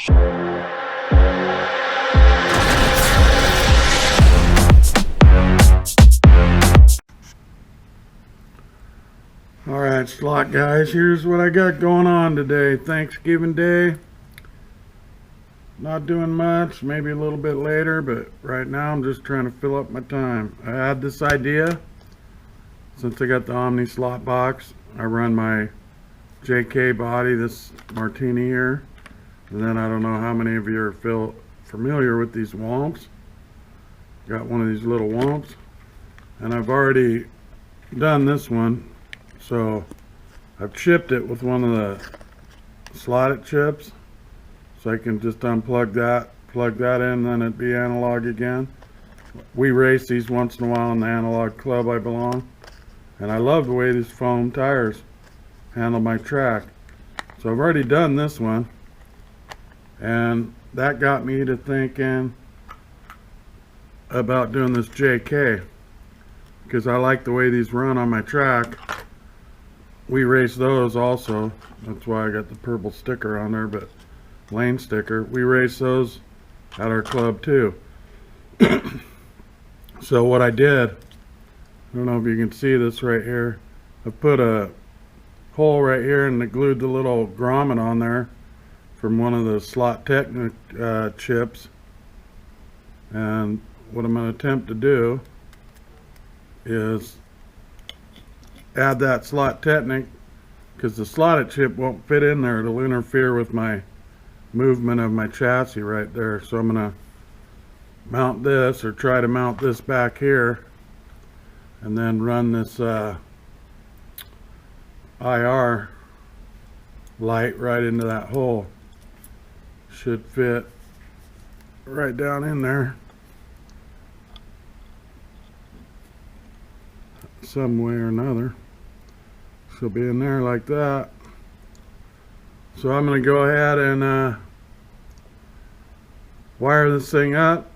Alright, slot guys, here's what I got going on today. Thanksgiving Day. Not doing much, maybe a little bit later, but right now I'm just trying to fill up my time. I had this idea since I got the Omni slot box. I run my JK body, this Martini here, and then I don't know how many of you are familiar with these WOMPs. Got one of these little WOMPs, and I've already done this one. So I've chipped it with one of the slotted chips, so I can just unplug that, plug that in, then it'd be analog again. We race these once in a while in the analog club I belong, and I love the way these foam tires handle my track. So I've already done this one, and that got me to thinking about doing this JK, because I like the way these run on my track. We race those also, that's why I got the purple sticker on there, but lane sticker. We race those at our club too. So what I did, I don't know if you can see this right here, I put a hole right here and I glued the little grommet on there from one of the Slot Technic chips. And what I'm going to attempt to do is add that Slot Technic, because the slotted chip won't fit in there. It'll interfere with my movement of my chassis right there. So I'm going to mount this, or try to mount this back here, and then run this IR light right into that hole. Should fit right down in there some way or another. She'll be in there like that. So I'm going to go ahead and wire this thing up,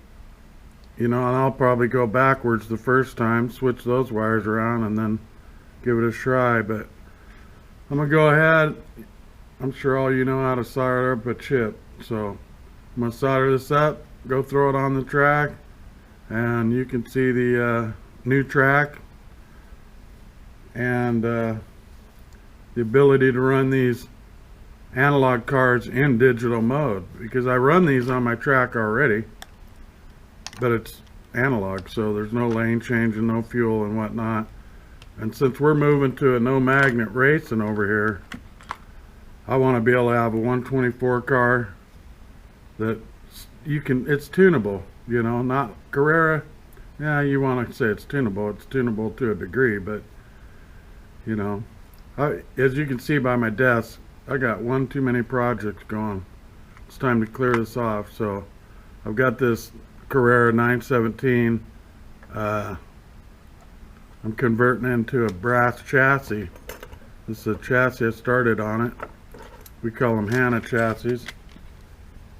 you know, and I'll probably go backwards the first time, switch those wires around, and then give it a try. But I'm going to go ahead, I'm sure all you know how to solder up a chip, so I'm going to solder this up, go throw it on the track, and you can see the new track and the ability to run these analog cards in digital mode, because I run these on my track already, but it's analog, so there's no lane change and no fuel and whatnot. And since we're moving to a no magnet racing over here, I want to be able to have a 124 car that you can, it's tunable, you know, not Carrera. Yeah, you want to say it's tunable to a degree, but you know, as you can see by my desk, I got one too many projects going. It's time to clear this off. So I've got this Carrera 917. I'm converting into a brass chassis. This is a chassis I started on it. We call them Hannah chassis,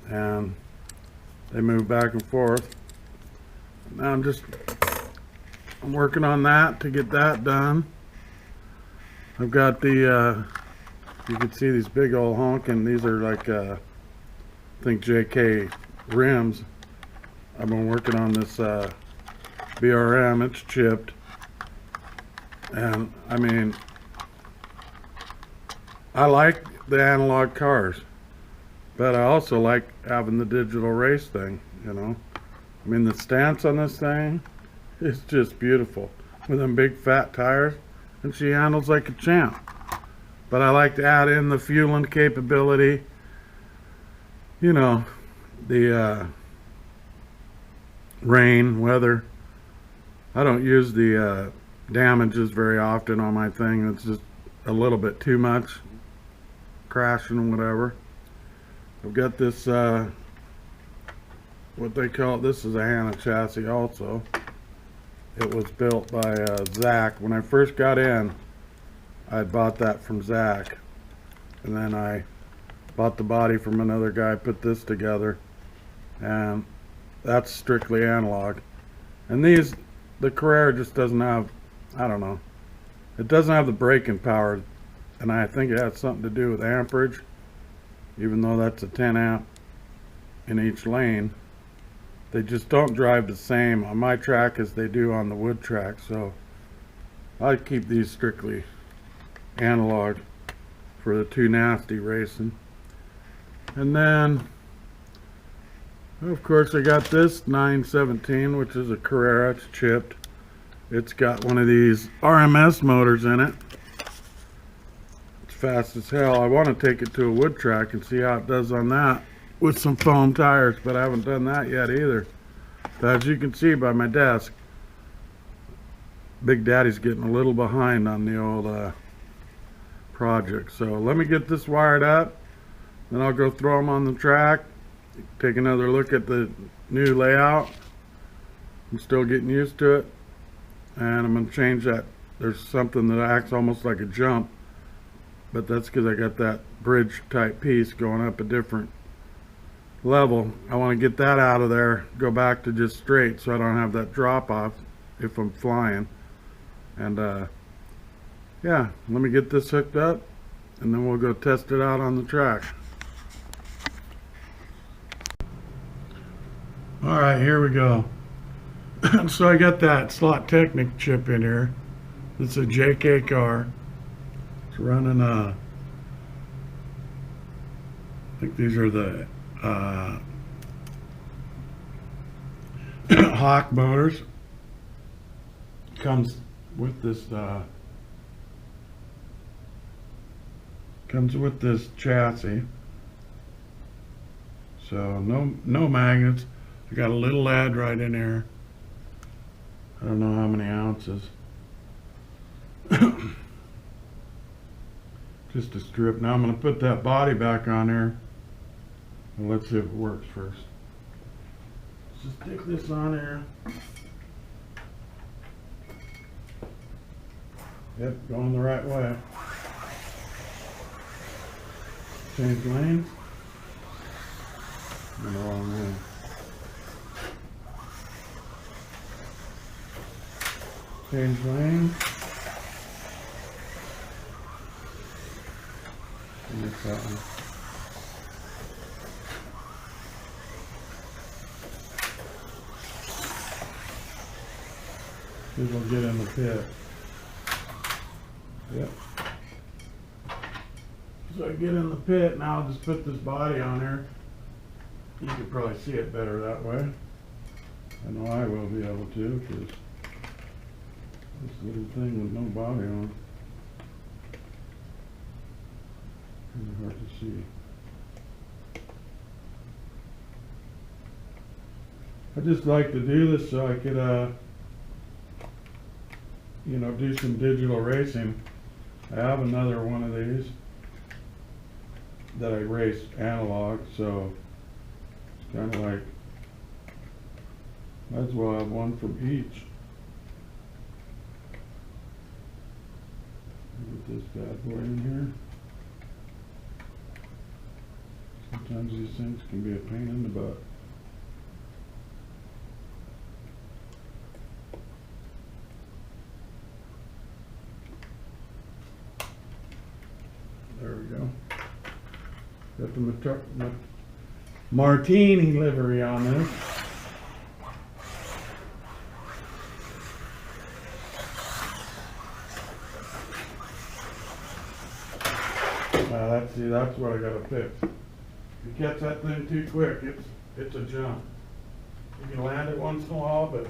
and they move back and forth. Now I'm working on that to get that done. I've got the you can see these big old honking, these are like I think JK rims. I've been working on this BRM, it's chipped, and I mean, I like the analog cars, but I also like having the digital race thing, you know. I mean, the stance on this thing is just beautiful with them big fat tires, and she handles like a champ. But I like to add in the fueling capability, you know, the rain, weather. I don't use the damages very often on my thing. It's just a little bit too much, crashing and whatever. I've got this what they call, this is a Hannah chassis also. It was built by Zach. When I first got in, I bought that from Zach, and then I bought the body from another guy, put this together, and that's strictly analog. And these, the Carrera just doesn't have, I don't know, it doesn't have the braking power, and I think it has something to do with amperage, even though that's a 10 amp in each lane. They just don't drive the same on my track as they do on the wood track, so I keep these strictly analog for the Too Nasty racing. And then of course I got this 917, which is a Carrera. It's chipped. It's got one of these RMS motors in it. It's fast as hell. I want to take it to a wood track and see how it does on that with some foam tires, but I haven't done that yet either. But as you can see by my desk, Big Daddy's getting a little behind on the old project. So let me get this wired up, then I'll go throw them on the track, take another look at the new layout. I'm still getting used to it, and I'm going to change that. There's something that acts almost like a jump, but that's because I got that bridge type piece going up a different level. I want to get that out of there, go back to just straight so I don't have that drop off if I'm flying. And yeah, let me get this hooked up and then we'll go test it out on the track. Alright, here we go. So I got that Slot Technic chip in here. It's a JK car. It's running I think these are the Hawk motors. Comes with this chassis. So no magnets. I got a little lead right in there. I don't know how many ounces. Just a strip. Now I'm going to put that body back on there. And let's see if it works first. Just stick this on there. Yep, going the right way. Change lanes. In the wrong way. Change lane. Miss that one. See if we'll get in the pit. Yep. So I get in the pit, now I'll just put this body on there. You can probably see it better that way. I know I will be able to, because this little thing with no body on. Kind of hard to see. I just like to do this so I could, you know, do some digital racing. I have another one of these that I race analog, so it's kind of like, might as well have one from each. Get this bad boy in here. Sometimes these things can be a pain in the butt. There we go. Got the Martini livery on this. That's what I gotta fix. If you catch that thing too quick, it's a jump. You can land it once in a while, but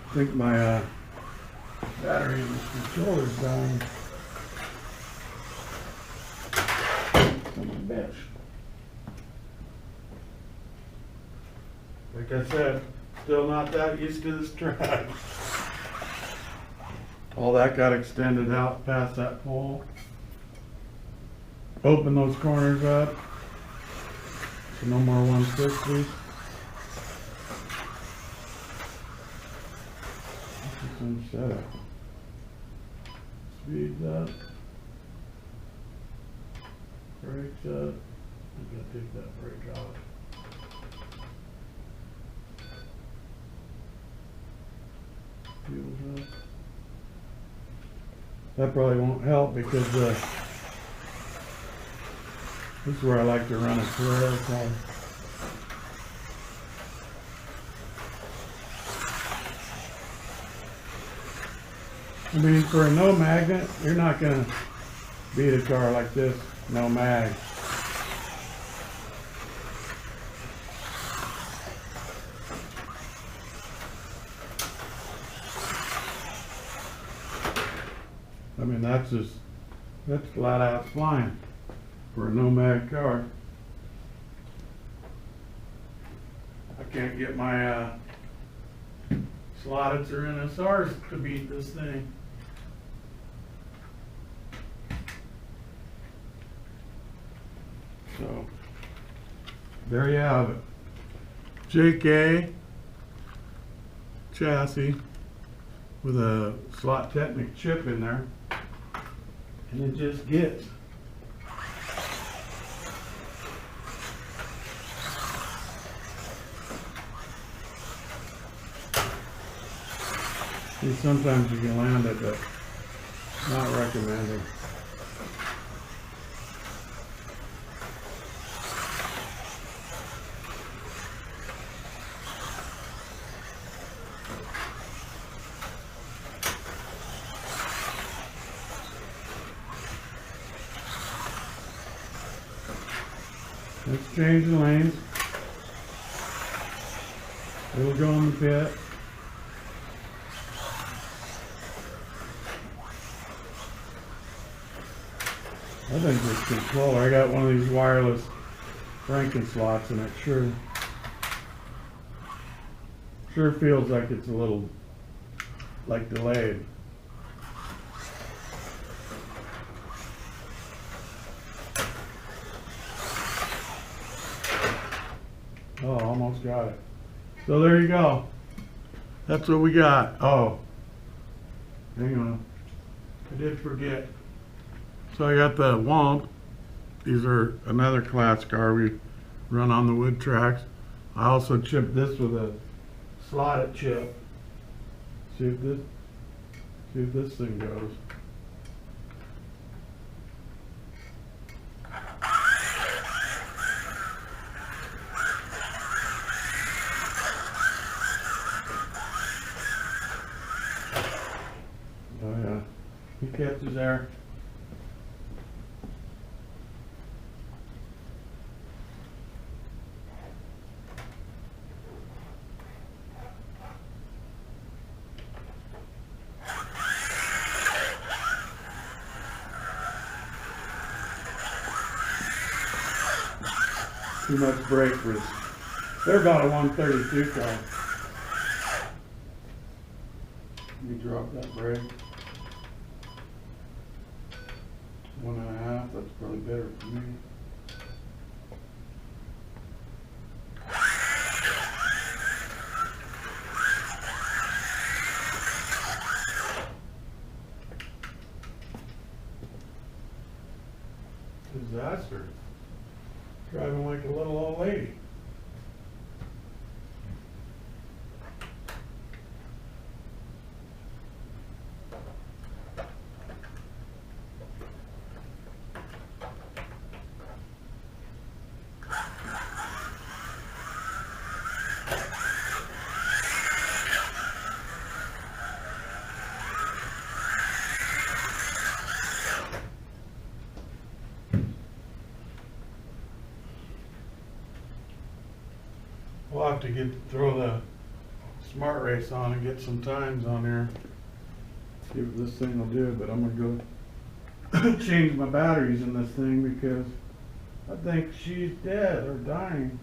I think my battery in this controller's dying. Bitch. Like I said, still not that used to this track. All that got extended out past that pole. Open those corners up. So no more 160s. Some setup. Speeds up. Brakes up. I'm gonna take that brake out. that probably won't help because this is where I like to run a Carrera car. I mean, for a no magnet, you're not going to beat a car like this, no mag. I mean, that's flat out flying for a no mag car. I can't get my slotted or NSRs to beat this thing. So there you have it. JK chassis with a slot Technic chip in there, and it just gets. See, sometimes you can land it, but not recommended. Let's change the lanes. It'll go in the pit. I think this controller, I got one of these wireless Franken slots and it sure feels like it's a little like delayed. Oh, almost got it. So there you go. That's what we got. Oh, hang on. I did forget. So I got the WOMP. These are another class car we run on the wood tracks. I also chipped this with a slotted chip. See if this thing goes. Oh yeah, he catches there. Too much brake for this. They're about a 132 car. Let me drop that brake. 1.5, that's probably better for me. Disaster. Driving like a little old lady. We'll have to throw the smart race on and get some times on there. See what this thing will do, but I'm gonna go change my batteries in this thing because I think she's dead or dying.